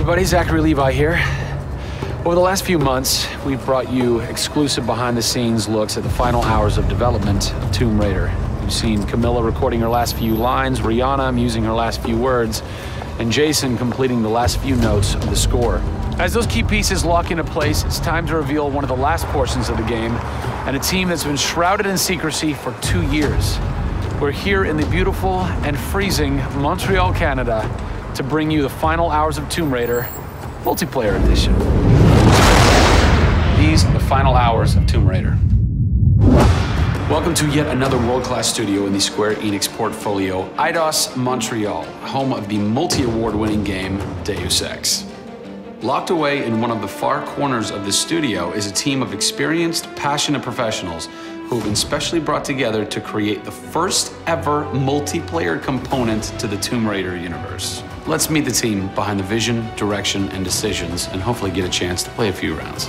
everybody, Zachary Levi here. Over the last few months, we've brought you exclusive behind-the-scenes looks at the final hours of development of Tomb Raider. You've seen Camilla recording her last few lines, Rihanna musing her last few words, and Jason completing the last few notes of the score. As those key pieces lock into place, it's time to reveal one of the last portions of the game, and a team that's been shrouded in secrecy for 2 years. We're here in the beautiful and freezing Montreal, Canada, to bring you the final hours of Tomb Raider multiplayer edition. These are the final hours of Tomb Raider. Welcome to yet another world-class studio in the Square Enix portfolio, Eidos Montreal, home of the multi-award-winning game Deus Ex. Locked away in one of the far corners of the studio is a team of experienced, passionate professionals who have been specially brought together to create the first ever multiplayer component to the Tomb Raider universe. Let's meet the team behind the vision, direction, and decisions, and hopefully get a chance to play a few rounds.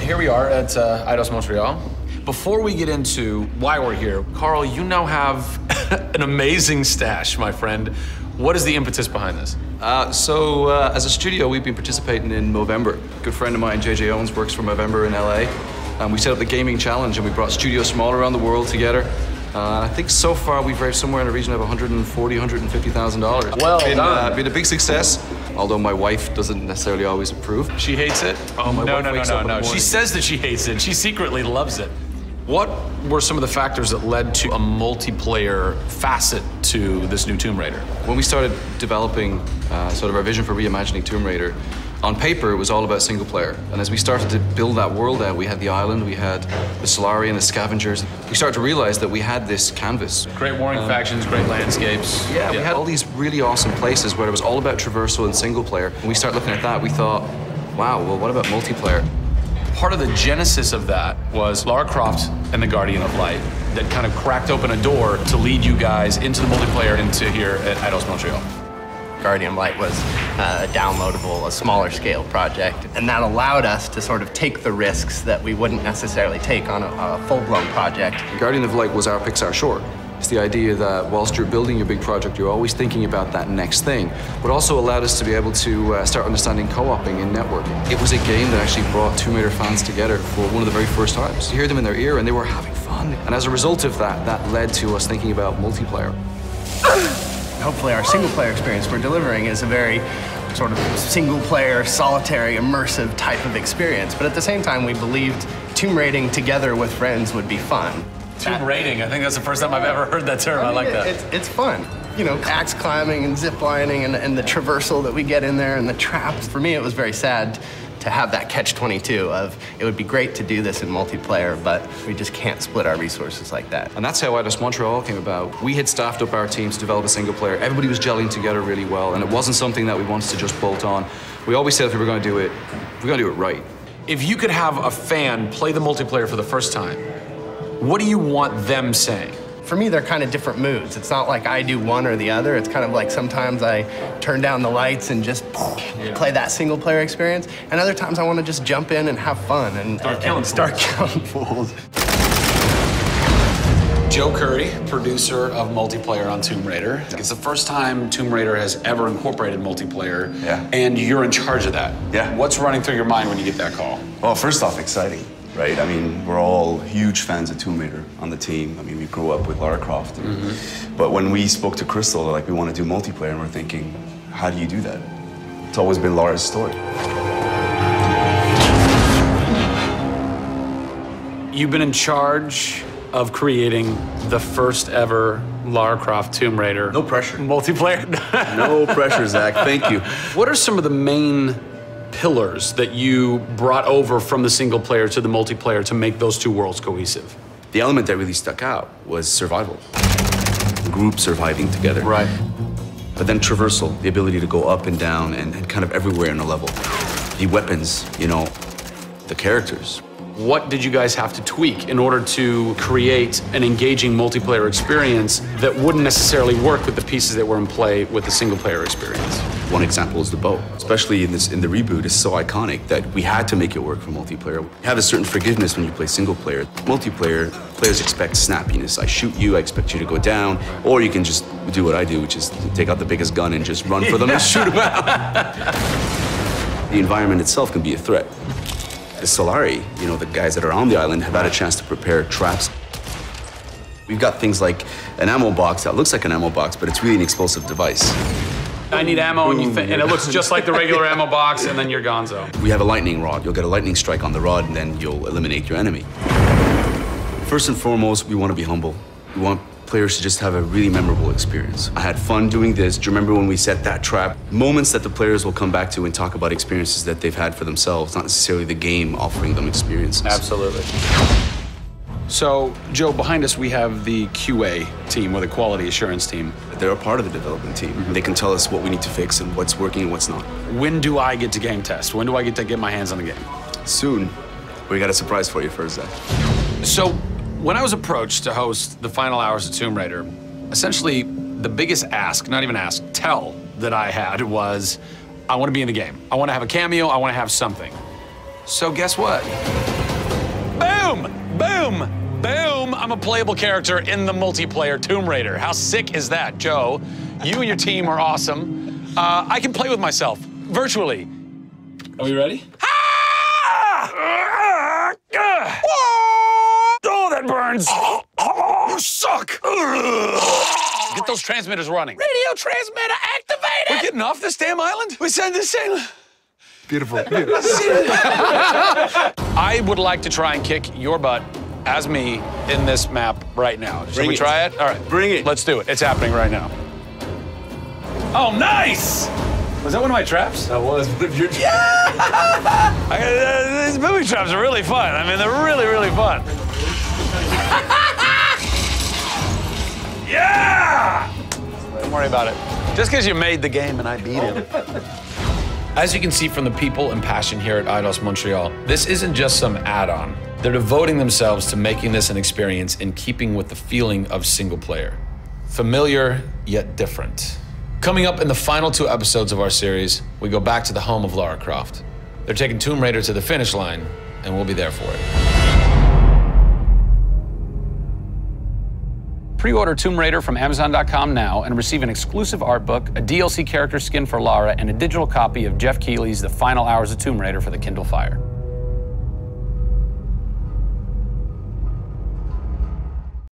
Here we are at Eidos Montreal. Before we get into why we're here, Carl, you now have an amazing stash, my friend. What is the impetus behind this? As a studio, we've been participating in Movember. A good friend of mine, JJ Owens, works for Movember in LA. And we set up the gaming challenge, and we brought studios from all around the world together. I think so far we've raised somewhere in the region of $140,000, $150,000. Well done. Been a big success, although my wife doesn't necessarily always approve. She hates it? Oh, my wife wakes up in the morning. She says that she hates it. She secretly loves it. What were some of the factors that led to a multiplayer facet to this new Tomb Raider? When we started developing sort of our vision for reimagining Tomb Raider, on paper, it was all about single player. And as we started to build that world out, we had the island, we had the Solarian, the scavengers. We started to realize that we had this canvas. Great warring factions, great landscapes. Yeah, we had all these really awesome places where it was all about traversal and single player. When we started looking at that, we thought, wow, well, what about multiplayer? Part of the genesis of that was Lara Croft and the Guardian of Light that kind of cracked open a door to lead you guys into the multiplayer into here at Eidos Montreal. Guardian of Light was a downloadable, a smaller scale project, and that allowed us to sort of take the risks that we wouldn't necessarily take on a full-blown project. Guardian of Light was our Pixar short. It's the idea that whilst you're building your big project, you're always thinking about that next thing, but also allowed us to be able to start understanding co-oping and networking. It was a game that actually brought Tomb Raider fans together for one of the very first times. You hear them in their ear and they were having fun. And as a result of that, that led to us thinking about multiplayer. Hopefully our single-player experience we're delivering is a very sort of single-player, solitary, immersive type of experience. But at the same time, we believed tomb raiding together with friends would be fun. Tomb raiding, I think that's the first time I've ever heard that term. I like that. It's fun. You know, axe climbing and zip lining and the traversal that we get in there and the traps. For me, it was very sad to have that catch-22 of, it would be great to do this in multiplayer, but we just can't split our resources like that. And that's how Eidos Montreal came about. We had staffed up our teams to develop a single player. Everybody was gelling together really well, and it wasn't something that we wanted to just bolt on. We always said if we were going to do it, we're going to do it right. If you could have a fan play the multiplayer for the first time, what do you want them saying? For me, they're kind of different moods. It's not like I do one or the other. It's kind of like sometimes I turn down the lights and just play that single player experience. And other times I want to just jump in and have fun and start killing fools. Joe Curry, producer of multiplayer on Tomb Raider. It's the first time Tomb Raider has ever incorporated multiplayer, and you're in charge of that. Yeah. What's running through your mind when you get that call? Well, first off, exciting, right? I mean, we're all huge fans of Tomb Raider on the team. I mean, we grew up with Lara Croft. But when we spoke to Crystal, like, we want to do multiplayer, and we're thinking, how do you do that? It's always been Lara's story. You've been in charge of creating the first ever Lara Croft Tomb Raider. No pressure. Multiplayer. No pressure, Zach. Thank you. What are some of the main pillars that you brought over from the single player to the multiplayer to make those two worlds cohesive? The element that really stuck out was survival. Group surviving together. Right. But then traversal, the ability to go up and down and kind of everywhere in a level. The weapons, you know, the characters. What did you guys have to tweak in order to create an engaging multiplayer experience that wouldn't necessarily work with the pieces that were in play with the single player experience? One example is the bow. Especially in the reboot, it's so iconic that we had to make it work for multiplayer. You have a certain forgiveness when you play single player. Multiplayer, players expect snappiness. I shoot you, I expect you to go down, or you can just do what I do, which is take out the biggest gun and just run for them and shoot them out. The environment itself can be a threat. The Solari, you know, the guys that are on the island have had a chance to prepare traps. We've got things like an ammo box that looks like an ammo box, but it's really an explosive device. I need ammo, and it looks just like the regular ammo box, and then you're gonzo. We have a lightning rod. You'll get a lightning strike on the rod, and then you'll eliminate your enemy. First and foremost, we want to be humble. We want players to just have a really memorable experience. I had fun doing this. Do you remember when we set that trap? Moments that the players will come back to and talk about experiences that they've had for themselves, not necessarily the game offering them experiences. Absolutely. So, Joe, behind us we have the QA team, or the quality assurance team. They're a part of the development team. They can tell us what we need to fix and what's working and what's not. When do I get to game test? When do I get to get my hands on the game? Soon. We got a surprise for you first, Zach. So, when I was approached to host the final hours of Tomb Raider, essentially the biggest ask, not even ask, tell that I had was, I want to be in the game. I want to have a cameo, I want to have something. So guess what? Boom! Boom! Boom! I'm a playable character in the multiplayer Tomb Raider. How sick is that, Joe? You and your team are awesome. I can play with myself, virtually. Are we ready? Oh, that burns! You suck! Get those transmitters running. Radio transmitter activated! We're getting off this damn island? We send this in. Beautiful. I would like to try and kick your butt as me in this map right now. Should we try it? All right. Bring it. Let's do it. It's happening right now. Oh, nice! Was that one of my traps? That was one of your traps. Yeah! These booby traps are really fun. I mean, they're really, really fun. Yeah! Don't worry about it. Just because you made the game and I beat it. As you can see from the people and passion here at Eidos Montreal, this isn't just some add-on. They're devoting themselves to making this an experience in keeping with the feeling of single player. Familiar, yet different. Coming up in the final 2 episodes of our series, we go back to the home of Lara Croft. They're taking Tomb Raider to the finish line, and we'll be there for it. Pre-order Tomb Raider from Amazon.com now and receive an exclusive art book, a DLC character skin for Lara, and a digital copy of Jeff Keighley's The Final Hours of Tomb Raider for the Kindle Fire.